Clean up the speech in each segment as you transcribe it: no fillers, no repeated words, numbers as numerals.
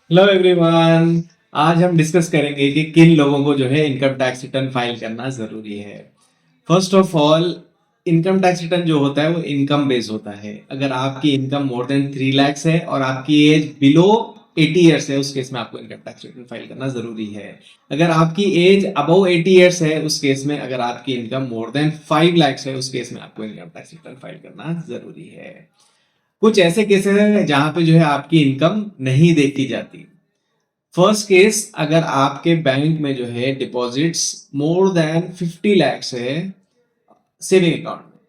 Hello everyone. आज हम discuss करेंगे कि किन लोगों को जो है इनकम टैक्स रिटर्न फाइल करना जरूरी है। First of all, income tax return जो होता है वो इनकम बेस होता है। अगर आपकी इनकम मोर देन 3 lakhs है और आपकी एज बिलो 80 years है, उस केस में आपको इनकम टैक्स रिटर्न फाइल करना जरूरी है। अगर आपकी एज अबव 80 years है, उस केस में अगर आपकी इनकम मोर देन 5 lakhs है, उस केस में आपको इनकम टैक्स रिटर्न फाइल करना जरूरी है। कुछ ऐसे केसेस हैं जहां पे जो है आपकी इनकम नहीं देखी जाती। फर्स्ट केस, अगर आपके बैंक में जो है डिपॉजिट्स मोर देन 50 lakhs है सेविंग अकाउंट में,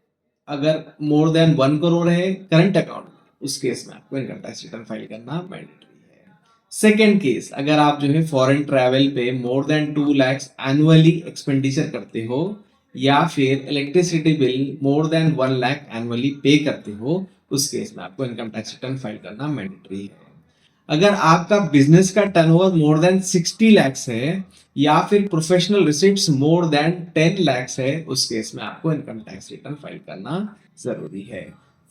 अगर मोर देन 1 crore है करंट अकाउंट में, उस केस में आपको इनकम टैक्स रिटर्न फाइल करना मैंडेटरी है। सेकेंड केस, अगर आप जो है फॉरेन ट्रैवल पे more than 2 lakhs annually expenditure करते हो या फिर electricity bill more than 1 lakh annually पे करते हो, उस केस में आपको इनकम टैक्स रिटर्न फाइल करना मैंडेटरी है। अगर आपका बिजनेस का टर्नओवर मोर देन 60 lakhs है या फिर professional receipts more than 10 lakhs है, उस केस में आपको इनकम टैक्स रिटर्न फाइल करना जरूरी है।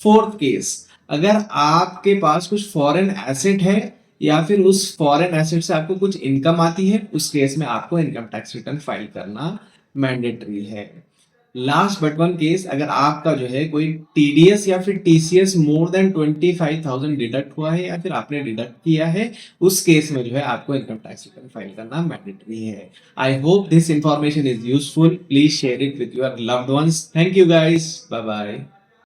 फोर्थ केस, अगर आपके पास कुछ फॉरेन एसेट है या फिर उस फॉरेन एसेट से आपको कुछ इनकम आती है, उस केस में आपको इनकम टैक्स रिटर्न फाइल करना मैंडेटरी है। लास्ट बट वन केस, अगर आपका जो है कोई टीडीएस या फिर टीसीएस मोर देन 25,000 डिडक्ट हुआ है या फिर आपने डिडक्ट किया है, उस केस में जो है आपको इनकम टैक्स रिटर्न फाइल करना मैंडेटरी है। I hope this information is useful. Please share it with your loved ones. Thank you guys, bye bye.